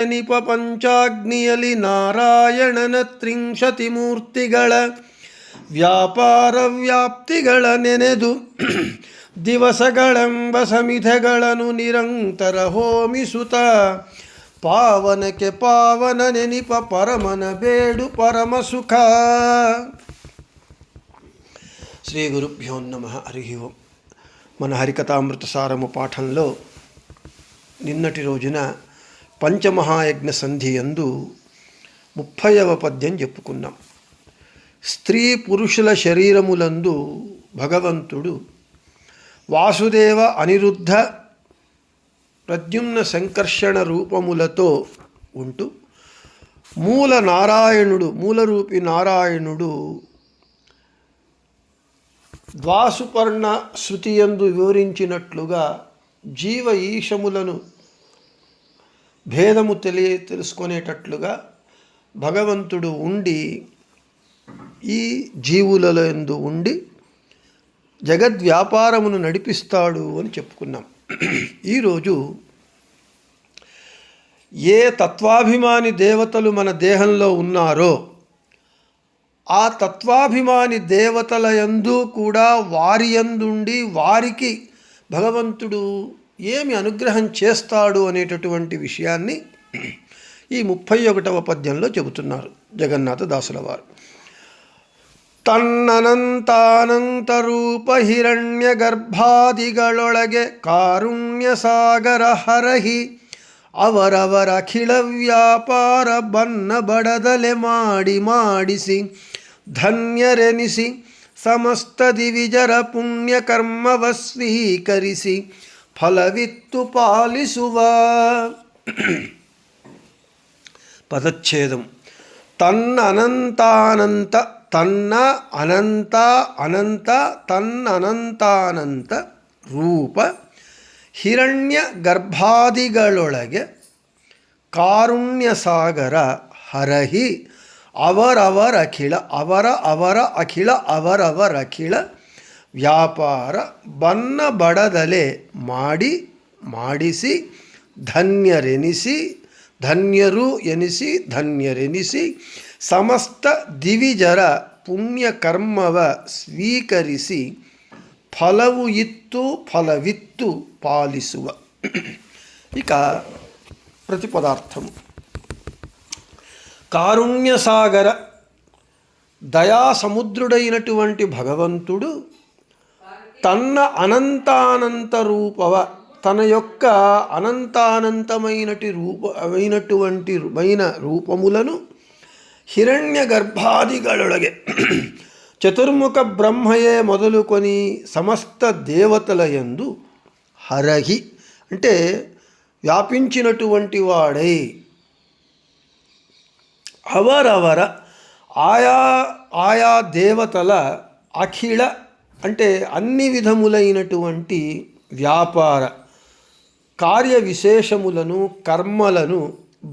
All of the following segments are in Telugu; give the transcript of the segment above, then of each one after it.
ನಿಪ ಪಂಚಾಗ್ನಿಯಲಿ ನಾರಾಯಣನ ತ್ರಿಂಶತಿಮೂರ್ತಿಗಳ ವ್ಯಾಪಾರ ವ್ಯಾಪ್ತಿಗಳ ನೆನೆದು ದಿವಸಗಳೆಂಬ ಸಮಿಧೆಗಳನ್ನು ನಿರಂತರ ಹೋಮಿಸುತ್ತ ಪಾವನಕ್ಕೆ ಪಾವನ ನೆನಿಪ ಪರಮನ ಬೇಡು ಪರಮ ಸುಖ. శ్రీ గురుభ్యో నమః. హరి ఓం. మన హరికథామృత సారము పాఠంలో నిన్నటి రోజున పంచమహాయజ్ఞ సంధి యందు 30వ పద్యం చెప్పుకున్నాం. స్త్రీ పురుషుల శరీరములందు భగవంతుడు వాసుదేవ అనిరుద్ధ ప్రద్యుమ్న సంకర్షణ రూపములతో ఉంటూ మూల నారాయణుడు మూలరూపి నారాయణుడు ద్వాసుపర్ణ శృతియందు వివరించినట్లుగా జీవ ఈశములను భేదము తెలుసుకునేటట్లుగా భగవంతుడు ఉండి ఈ జీవులలో యందు ఉండి జగద్వ్యాపారమును నడిపిస్తాడు అని చెప్పుకున్నాం. ఈరోజు ఏ తత్వాభిమాని దేవతలు మన దేహంలో ఉన్నారో ఆ తత్వాభిమాని దేవతల యందు కూడా వారి యందుండి వారికి భగవంతుడు ఏమి అనుగ్రహం చేస్తాడు అనేటటువంటి విషయాన్ని ఈ 31వ పద్యంలో చెబుతున్నారు జగన్నాథ దాసుల వారు. తన్ననంతానంత రూప హిరణ్య గర్భాదిಗಳೊಳಗೆ ಕಾರುಣ್ಯ ಸಾಗರ ಹರಹಿ ಅವರವರ ಅಖಿಳ ವ್ಯಾಪಾರ ಬನ್ನ ಬಡದಲೆ ಮಾಡಿಸಿ ಧನ್ಯರೆನಿಸಿ ಸಮಸ್ತ ದಿವಿಜರ ಪುಣ್ಯಕರ್ಮವ ಸ್ವೀಕರಿಸಿ ಫಲವಿತ್ತು ಪಾಲಿಸುವ. పదచ్ఛేదం. తన్న అనంతానంత తన్న అనంత అనంత తన్ననంతానంత రూప ಹಿರಣ್ಯ ಗರ್ಭಾದಿಗಳೊಳಗೆ ಕಾರುಣ್ಯ ಸಾಗರ ಹರಹಿ ಅವರವರಖಿಳ ಅವರವರಖಿಳ ವ್ಯಾಪಾರ ಬನ್ನ ಬಡದಲೆ ಮಾಡಿಸಿ ಧನ್ಯರೆನಿಸಿ ಸಮಸ್ತ ದಿವಿಜರ ಪುಣ್ಯಕರ್ಮವ ಸ್ವೀಕರಿಸಿ ఫలవిత్తు పాలిసువ. ఇక ప్రతిపదార్థము. కారుణ్యసాగర దయా సముద్రుడైనటువంటి భగవంతుడు తన్న అనంతానంత రూపవ తన యొక్క అనంతానంతమైనటువంటి రూపములను హిరణ్య గర్భాదిಗಳೊಳಗೆ చతుర్ముఖ బ్రహ్మయే మొదలుకొని సమస్త దేవతల యందు హరహి అంటే వ్యాపించినటువంటి వాడై అవరవర ఆయా దేవతల అఖిల అంటే అన్ని విధములైనటువంటి వ్యాపార కార్య విశేషములను కర్మలను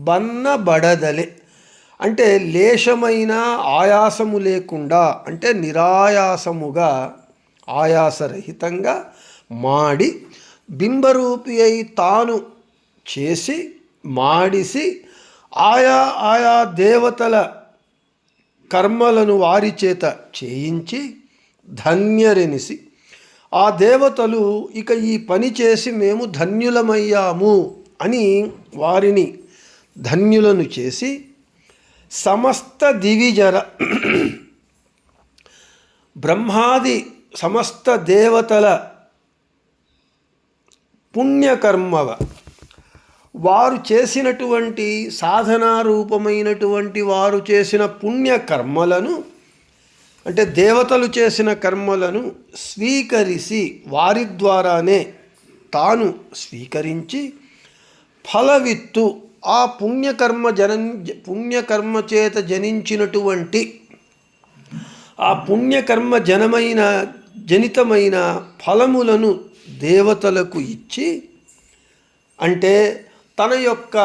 బన్నబడదలే అంటే లేశమైన ఆయాసము లేకుండా అంటే నిరాయాసముగా ఆయాసరహితంగా మాడి బింబరూపి అయి తాను చేసి మాడిసి ఆయా దేవతల కర్మలను వారి చేత చేయించి ధన్యరెనిసి ఆ దేవతలు ఇక ఈ పని చేసి మేము ధన్యులమయ్యాము అని వారిని ధన్యులను చేసి సమస్త దివిజర బ్రహ్మాది సమస్త దేవతల పుణ్యకర్మవ వారు చేసినటువంటి సాధనారూపమైనటువంటి వారు చేసిన పుణ్యకర్మలను అంటే దేవతలు చేసిన కర్మలను స్వీకరిసి వారి ద్వారానే తాను స్వీకరించి ఫలవిత్తు ఆ పుణ్యకర్మ చేత జనించినటువంటి ఆ పుణ్యకర్మ జనితమైన ఫలములను దేవతలకు ఇచ్చి అంటే తన యొక్క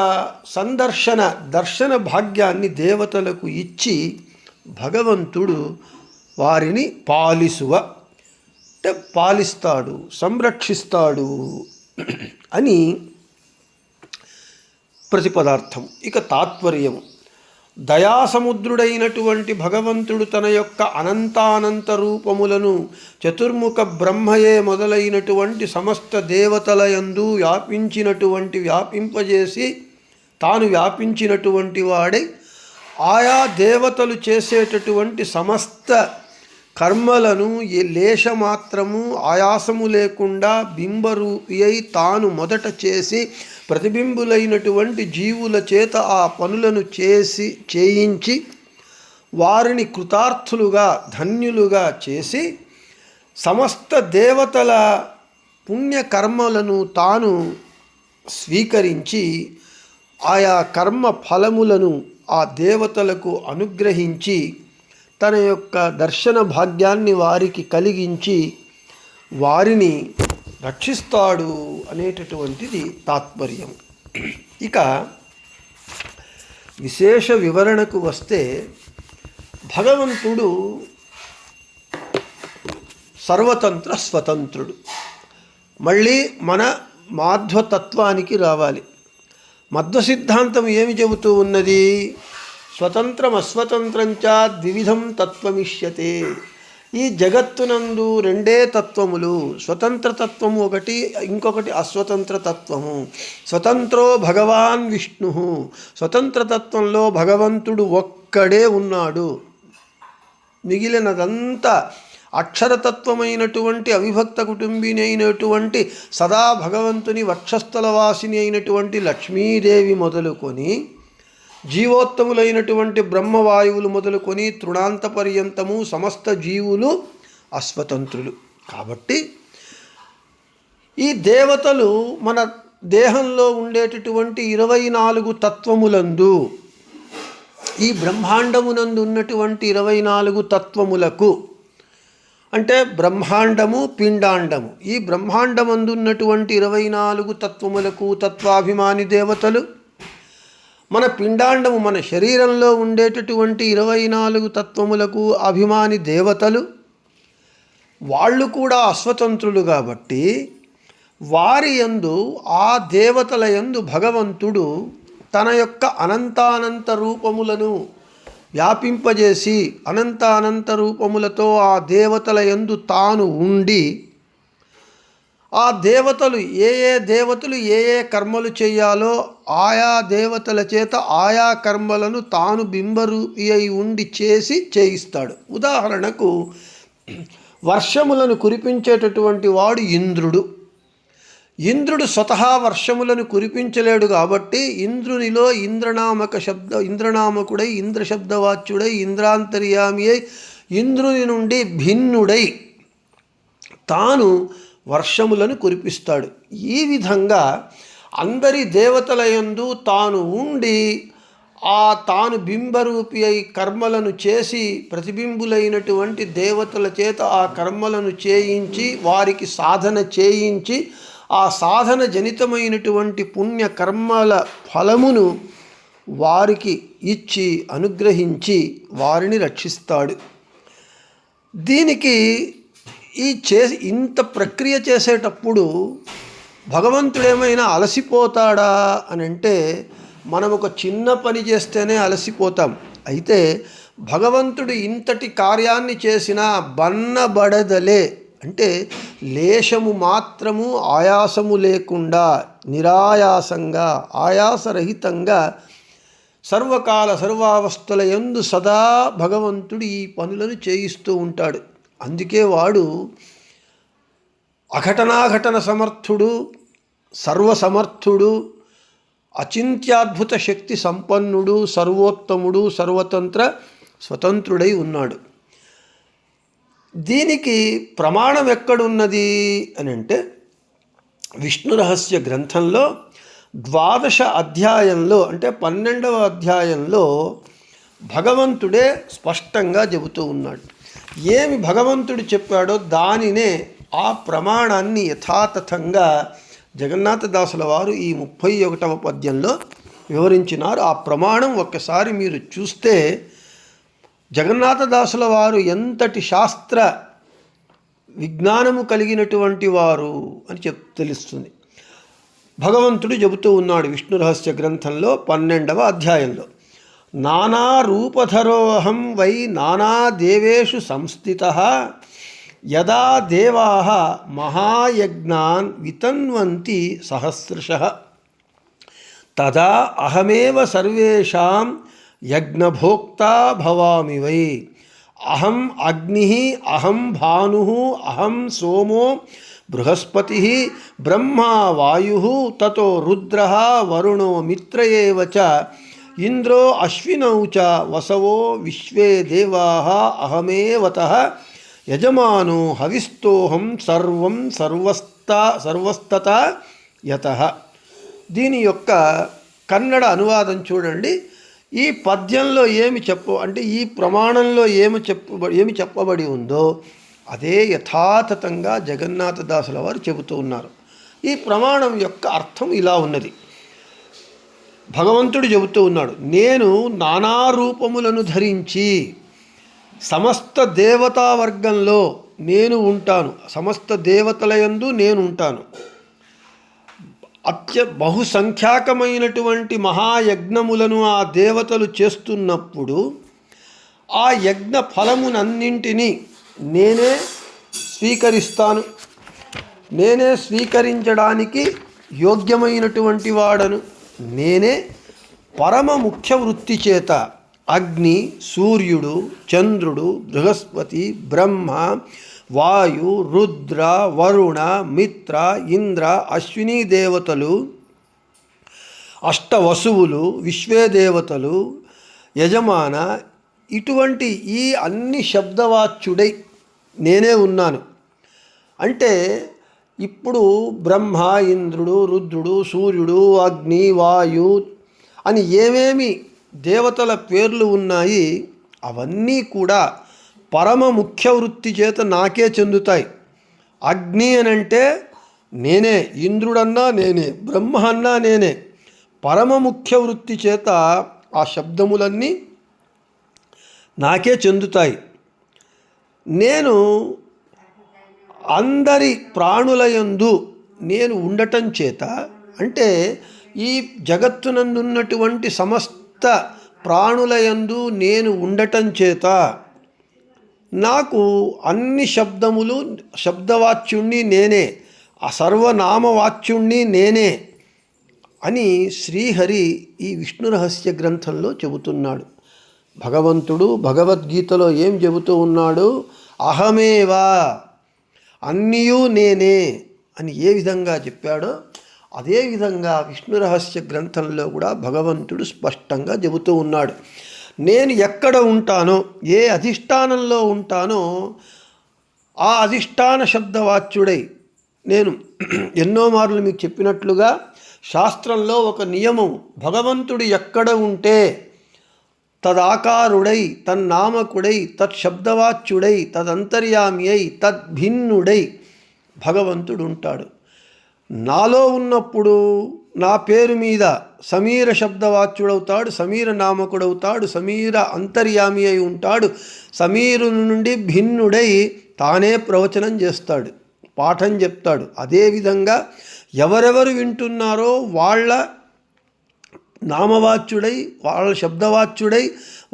దర్శన భాగ్యాన్ని దేవతలకు ఇచ్చి భగవంతుడు వారిని పాలిసువ అంటే పాలిస్తాడు, సంరక్షిస్తాడు అని ప్రతిపదార్థం. ఇక తాత్పర్యము. దయాసముద్రుడైనటువంటి భగవంతుడు తన యొక్క అనంతానంత రూపములను చతుర్ముఖ బ్రహ్మయే మొదలైనటువంటి సమస్త దేవతల యందు వ్యాపింపజేసి తాను వ్యాపించినటువంటి వాడై ఆయా దేవతలు చేసేటటువంటి సమస్త కర్మలను లేశమాత్రము ఆయాసము లేకుండా బింబరూపి అయి తాను మొదట చేసి ప్రతిబింబులైనటువంటి జీవుల చేత ఆ పనులను చేయించి వారిని కృతార్థులుగా ధన్యులుగా చేసి సమస్త దేవతల పుణ్యకర్మలను తాను స్వీకరించి ఆయా కర్మ ఫలములను ఆ దేవతలకు అనుగ్రహించి తన యొక్క దర్శన భాగ్యాన్ని వారికి కలిగించి వారిని రక్షిస్తాడు అనేటటువంటిది తాత్పర్యం. ఇక విశేష వివరణకు వస్తే భగవంతుడు సర్వతంత్ర స్వతంత్రుడు. మళ్ళీ మన మాధ్వతత్వానికి రావాలి. మధ్వ సిద్ధాంతం ఏమి చెబుతూ ఉన్నది? స్వతంత్రం అస్వతంత్రంచ ద్విధం తత్వమిష్యతే. ఈ జగత్తునందు రెండే తత్వములు, స్వతంత్ర తత్వము ఒకటి, ఇంకొకటి అస్వతంత్ర తత్వము. స్వతంత్రో భగవాన్ విష్ణు, స్వతంత్ర తత్వంలో భగవంతుడు ఒక్కడే ఉన్నాడు. మిగిలినదంతా అక్షరతత్వమైనటువంటి అవిభక్త కుటుంబిని అయినటువంటి సదా భగవంతుని వక్షస్థలవాసిని అయినటువంటి లక్ష్మీదేవి మొదలుకొని జీవోత్తములైనటువంటి బ్రహ్మవాయువులు మొదలుకొని తృణాంత పర్యంతము సమస్త జీవులు అస్వతంత్రులు. కాబట్టి ఈ దేవతలు మన దేహంలో ఉండేటటువంటి 24 తత్వములందు, ఈ బ్రహ్మాండమునందు ఉన్నటువంటి 24 తత్వములకు, అంటే బ్రహ్మాండము పిండాండము, ఈ బ్రహ్మాండమందు ఉన్నటువంటి 24 తత్వములకు తత్వాభిమాని దేవతలు, మన పిండాండము మన శరీరంలో ఉండేటటువంటి 24 తత్వములకు అభిమాని దేవతలు, వాళ్ళు కూడా అస్వతంత్రులు. కాబట్టి వారి యందు, ఆ దేవతల యందు భగవంతుడు తన యొక్క అనంతానంత రూపములను వ్యాపింపజేసి అనంతానంత రూపములతో ఆ దేవతల యందు తాను ఉండి, ఆ దేవతలు ఏ కర్మలు చేయాలో ఆయా దేవతల చేత ఆయా కర్మలను తాను బింబరూపి అయి ఉండి చేయిస్తాడు. ఉదాహరణకు వర్షములను కురిపించేటటువంటి వాడు ఇంద్రుడు. ఇంద్రుడు స్వతహా వర్షములను కురిపించలేడు. కాబట్టి ఇంద్రునిలో ఇంద్రనామకుడై ఇంద్రశబ్దవాచ్యుడై ఇంద్రాంతర్యామి అయి ఇంద్రుని నుండి భిన్నుడై తాను వర్షములను కురిపిస్తాడు. ఈ విధంగా అందరి దేవతల యందు తాను ఉండి తాను బింబరూపి అయి కర్మలను చేసి ప్రతిబింబులైనటువంటి దేవతల చేత ఆ కర్మలను చేయించి వారికి సాధన చేయించి ఆ సాధన జనితమైనటువంటి పుణ్యకర్మల ఫలమును వారికి ఇచ్చి అనుగ్రహించి వారిని రక్షిస్తాడు. దీనికి ఇంత ప్రక్రియ చేసేటప్పుడు భగవంతుడేమైనా అలసిపోతాడా అని అంటే, మనం ఒక చిన్న పని చేస్తేనే అలసిపోతాం. అయితే భగవంతుడు ఇంతటి కార్యాన్ని చేసినా బన్నబడదలే, అంటే లేశము మాత్రము ఆయాసము లేకుండా నిరాయాసంగా ఆయాసరహితంగా సర్వకాల సర్వావస్థల యందు సదా భగవంతుడు ఈ పనులను చేయిస్తూ ఉంటాడు. అందుకే వాడు అఘటనాఘటన సమర్థుడు, సర్వసమర్థుడు, అచింత్యాద్భుత శక్తి సంపన్నుడు, సర్వోత్తముడు, సర్వతంత్ర స్వతంత్రుడై ఉన్నాడు. దీనికి ప్రమాణం ఎక్కడున్నది అని అంటే, విష్ణు రహస్య గ్రంథంలో 12వ అధ్యాయంలో, అంటే 12వ అధ్యాయంలో భగవంతుడే స్పష్టంగా చెబుతూ ఉన్నాడు. ఏమి భగవంతుడు చెప్పాడో దానినే, ఆ ప్రమాణాన్ని యథాతథంగా జగన్నాథదాసుల వారు ఈ 31వ పద్యంలో వివరించినారు. ఆ ప్రమాణం ఒక్కసారి మీరు చూస్తే జగన్నాథదాసుల వారు ఎంతటి శాస్త్ర విజ్ఞానము కలిగినటువంటి వారు అని తెలుస్తుంది. భగవంతుడు చెబుతూ ఉన్నాడు విష్ణు రహస్య గ్రంథంలో 12వ అధ్యాయంలో, నానా రూపధరోహం వై నానా దేవేషు సంస్థితః యదా దేవాః మహాయజ్ఞాన్ వితన్వంతి సహస్రశః తదా అహమేవ సర్వేషాం యజ్ఞభోక్తా భవామి వై. అహం అగ్ని, అహం భాను, అహం సోమో బృహస్పతి, బ్రహ్మా వాయు, తతో రుద్ర వరుణో మిత్ర ఏవ చ ఇంద్రో అశ్వినౌ చ వసవో విశ్వే దేవాః అహమేవతః యజమానో హవిస్తోహం సర్వం సర్వస్తత యతః. దీని యొక్క కన్నడ అనువాదం చూడండి. ఈ పద్యంలో ఈ ప్రమాణంలో ఏమి చెప్పబడి ఉందో అదే యథాతథంగా జగన్నాథదాసుల వారు చెబుతూ ఉన్నారు. ఈ ప్రమాణం యొక్క అర్థం ఇలా ఉన్నది. భగవంతుడు చెబుతూ ఉన్నాడు, నేను నానా రూపములను ధరించి సమస్త దేవతా వర్గంలో నేను ఉంటాను, సమస్త దేవతల యందు నేను ఉంటాను. బహుసంఖ్యాకమైనటువంటి మహాయజ్ఞములను ఆ దేవతలు చేస్తున్నప్పుడు ఆ యజ్ఞ ఫలమునన్నింటినీ నేనే స్వీకరిస్తాను. నేనే స్వీకరించడానికి యోగ్యమైనటువంటి వాడను. నేనే పరమ ముఖ్య వృత్తి చేత అగ్ని, సూర్యుడు, చంద్రుడు, బృహస్పతి, బ్రహ్మ, వాయు, రుద్ర, వరుణ, మిత్ర, ఇంద్ర, అశ్విని దేవతలు, అష్టవసువులు, విశ్వే దేవతలు, యజమాన, ఇటువంటి ఈ అన్ని శబ్దవాచ్యుడై నేనే ఉన్నాను. అంటే ఇప్పుడు బ్రహ్మ, ఇంద్రుడు, రుద్రుడు, సూర్యుడు, అగ్ని, వాయు అని ఏమేమి దేవతల పేర్లు ఉన్నాయి అవన్నీ కూడా పరమ ముఖ్య వృత్తి చేత నాకే చెందుతాయి. అగ్ని అనంటే నేనే, ఇంద్రుడన్నా నేనే, బ్రహ్మ అన్నా నేనే. పరమ ముఖ్య వృత్తి చేత ఆ శబ్దములన్నీ నాకే చెందుతాయి. నేను అందరి ప్రాణులయందు నేను ఉండటం చేత, అంటే ఈ జగత్తునందున్నటువంటి సమస్త ప్రాణులయందు నేను ఉండటం చేత నాకు అన్ని శబ్దములు, శబ్దవాచ్యుణ్ణి నేనే, ఆ సర్వనామవాచ్యుణ్ణి నేనే అని శ్రీహరి ఈ విష్ణు రహస్య గ్రంథంలో చెబుతున్నాడు. భగవంతుడు భగవద్గీతలో ఏం చెబుతూ ఉన్నాడు? అహమేవా, అన్నీయూ నేనే అని ఏ విధంగా చెప్పాడో అదేవిధంగా విష్ణు రహస్య గ్రంథంలో కూడా భగవంతుడు స్పష్టంగా చెబుతూ ఉన్నాడు. నేను ఎక్కడ ఉంటానో, ఏ అధిష్టానంలో ఉంటానో ఆ అధిష్టాన శబ్దవాచ్యుడై నేను ఎన్నో మార్లు మీకు చెప్పినట్లుగా శాస్త్రంలో ఒక నియమం, భగవంతుడు ఎక్కడ ఉంటే తదాకారుడై, తన్నామకుడై, తత్శబ్దవాచ్యుడై, తదంతర్యామి అయి, తద్భిన్నుడై భగవంతుడు ఉంటాడు. నాలో ఉన్నప్పుడు నా పేరు మీద సమీర శబ్దవాచ్యుడవుతాడు, సమీర నామకుడవుతాడు, సమీర అంతర్యామి అయి ఉంటాడు. సమీరుని నుండి భిన్నుడై తానే ప్రవచనం చేస్తాడు, పాఠం చెప్తాడు. అదేవిధంగా ఎవరెవరు వింటున్నారో వాళ్ళ నామవాచ్యుడై, వాళ్ళ శబ్దవాచ్యుడై,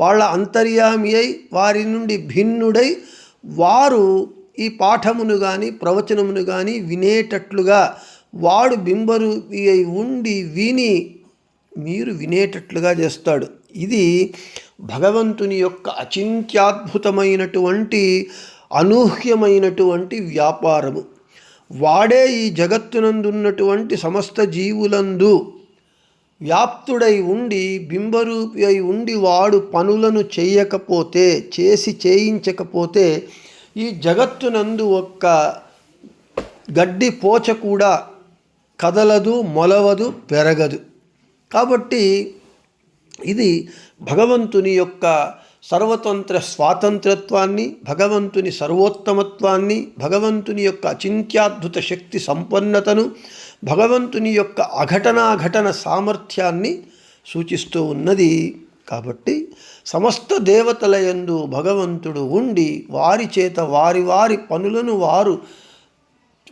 వాళ్ళ అంతర్యామి అయి, వారి నుండి భిన్నుడై వారు ఈ పాఠమును కానీ ప్రవచనమును కానీ వినేటట్లుగా వాడు బింబరూపి అయి ఉండి విని మీరు వినేటట్లుగా చేస్తాడు. ఇది భగవంతుని యొక్క అచింత్యాద్భుతమైనటువంటి అనూహ్యమైనటువంటి వ్యాపారము. వాడే ఈ జగత్తునందున్నటువంటి సమస్త జీవులందు వ్యాప్తుడై ఉండి బింబరూపి అయి ఉండి వాడు పనులను చేయించకపోతే ఈ జగత్తునందు ఒక్క గడ్డి పోచ కూడా కదలదు, మొలవదు, పెరగదు. కాబట్టి ఇది భగవంతుని యొక్క సర్వతంత్ర స్వాతంత్రత్వాన్ని, భగవంతుని సర్వోత్తమత్వాన్ని, భగవంతుని యొక్క అచింత్యాద్భుత శక్తి సంపన్నతను, భగవంతుని యొక్క అఘటనాఘటన సామర్థ్యాన్ని సూచిస్తూ ఉన్నది. కాబట్టి సమస్త దేవతల యందు భగవంతుడు ఉండి వారి చేత వారి వారి పనులను వారు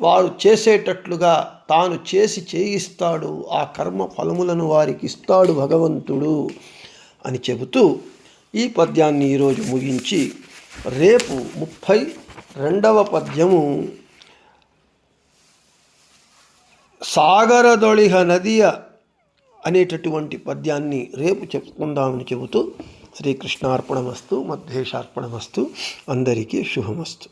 వారు చేసేటట్లుగా తాను చేసి చేయిస్తాడు, ఆ కర్మ ఫలములను వారికి ఇస్తాడు భగవంతుడు అని చెబుతూ ఈ పద్యాన్ని ఈరోజు ముగించి రేపు 32వ పద్యము సాగరదొళిహ నదియ అనేటటువంటి పద్యాన్ని రేపు చెప్పుకుందామని చెబుతూ శ్రీకృష్ణార్పణమస్తు, మధ్యేశార్పణమస్తు. అందరికీ శుభమస్తు.